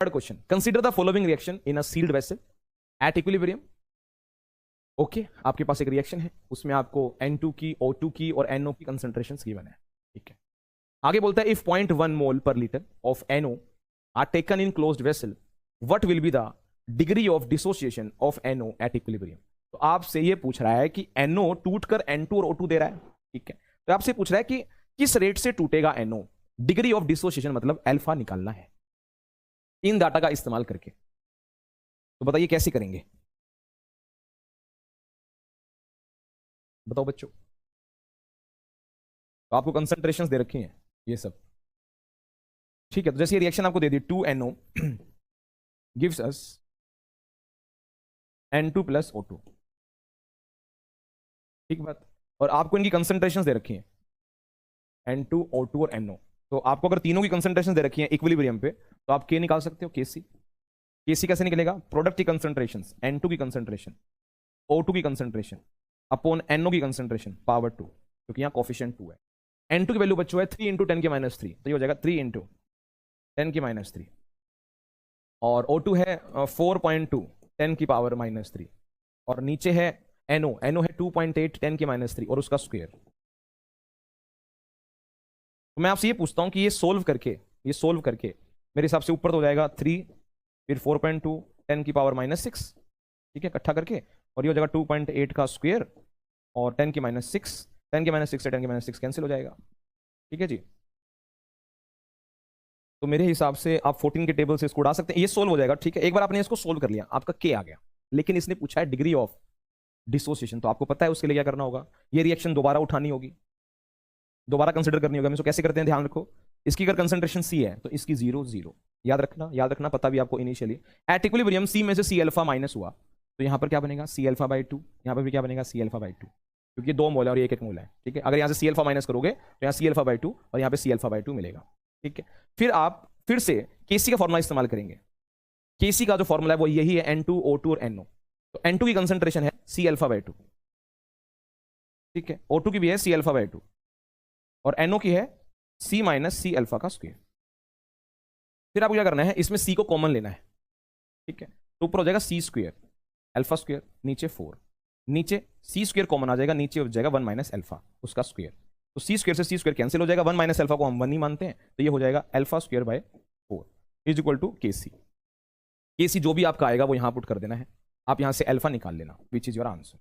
Third question, consider the following reaction in a sealed vessel at equilibrium. Okay, आपके पास एक reaction है, उसमें आपको N2 की, O2 की और NO की कंसेंट्रेशन गिवन है। ठीक है, आगे बोलता है if 0.1 mole per litre of NO are taken in closed vessel what will be the degree of dissociation of NO at equilibrium. तो आपसे ये पूछ रहा है कि NO टूटकर N2 और O2 दे रहा है। ठीक है, तो आपसे पूछ रहा है कि किस रेट से टूटेगा NO, डिग्री ऑफ डिसोसिएशन मतलब अल्फा निकालना है इन डाटा का इस्तेमाल करके। तो बताइए कैसे करेंगे, बताओ बच्चों। तो आपको कंसंट्रेशंस दे रखी हैं ये सब। ठीक है, तो जैसे ये रिएक्शन आपको दे दी 2NO gives us N2 plus O2। ठीक बात, और आपको इनकी कंसंट्रेशंस दे रखी हैं N2, O2 और NO। तो आपको अगर तीनों की कंसंट्रेशन दे रखी है इक्विलिब्रियम पे तो आप K निकाल सकते हो, KC। KC कैसे निकलेगा, प्रोडक्ट की कंसंट्रेशन, N2 की कंसंट्रेशन, O2 की कंसंट्रेशन अपॉन NO की कंसंट्रेशन पावर 2, क्योंकि यहाँ कोफिशिएंट 2 है। N2 की वैल्यू बच्चों है 3 इंटू 10 की माइनस 3, तो ये हो जाएगा 3 इंटू 10 की माइनस 3, और O2 है 4.2 10 की पावर माइनस 3, और नीचे है NO है 2.8 10 की माइनस 3 और उसका स्क्वायर। तो मैं आपसे ये पूछता हूं कि ये सोल्व करके मेरे हिसाब से ऊपर तो हो जाएगा 3, फिर 4.2 10 की पावर माइनस 6, ठीक है, इकट्ठा करके, और ये हो जाएगा 2.8 का स्क्वायर और 10 की माइनस 6, 10 की माइनस 6 से 10 की माइनस 6 कैंसिल हो जाएगा। ठीक है जी, तो मेरे हिसाब से आप 14 के टेबल से इसको उड़ा सकते हैं, ये सोल्व हो जाएगा। ठीक है, एक बार आपने इसको सोल्व कर लिया, आपका के आ गया, लेकिन इसने पूछा है डिग्री ऑफ डिसोसिएशन, तो आपको पता है उसके लिए क्या करना होगा, ये रिएक्शन दोबारा उठानी होगी, दोबारा कंसिडर करनी होगी। हम इसको कैसे करते हैं, ध्यान रखो। इसकी अगर कंसंट्रेशन C है तो इसकी 0 0, याद रखना पता भी आपको इनिशियली। एट इक्विलिब्रियम C में से C अल्फा माइनस हुआ तो यहां पर क्या बनेगा, C अल्फा बाई 2, यहां पर भी क्या बनेगा, C अल्फा बाई 2, क्योंकि 2 मोल है और 1 1 मोल है। ठीक है, अगर यहां से C अल्फा माइनस करोगे तो यहाँ C अल्फा बाई 2 और यहाँ पे C अल्फा बाई 2 मिलेगा। ठीक है, फिर आप फिर से KC का फॉर्मूला इस्तेमाल करेंगे। KC का जो फॉर्मूला है वो यही है, N2, O2 और NO। तो N2 की कंसंट्रेशन है C अल्फा बाई 2, ठीक है, O2 की भी है C अल्फा बाई 2, और NO की है C माइनस C अल्फा का स्क्वायर। फिर आपको क्या करना है, इसमें C को कॉमन लेना है। ठीक है, तो ऊपर हो जाएगा C स्क्वायर अल्फा स्क्वायर, नीचे 4, नीचे C स्क्वायर कॉमन आ जाएगा, नीचे हो जाएगा 1 माइनस अल्फा उसका स्क्वायर। तो C स्क्वायर से C स्क्वायर कैंसिल हो जाएगा, 1 माइनस अल्फा को हम 1 ही मानते हैं, तो ये हो जाएगा alpha square by 4 is equal to KC। KC जो भी आपका आएगा वो यहां पुट कर देना है, आप यहां से अल्फा निकाल लेना, विच इज योर आंसर।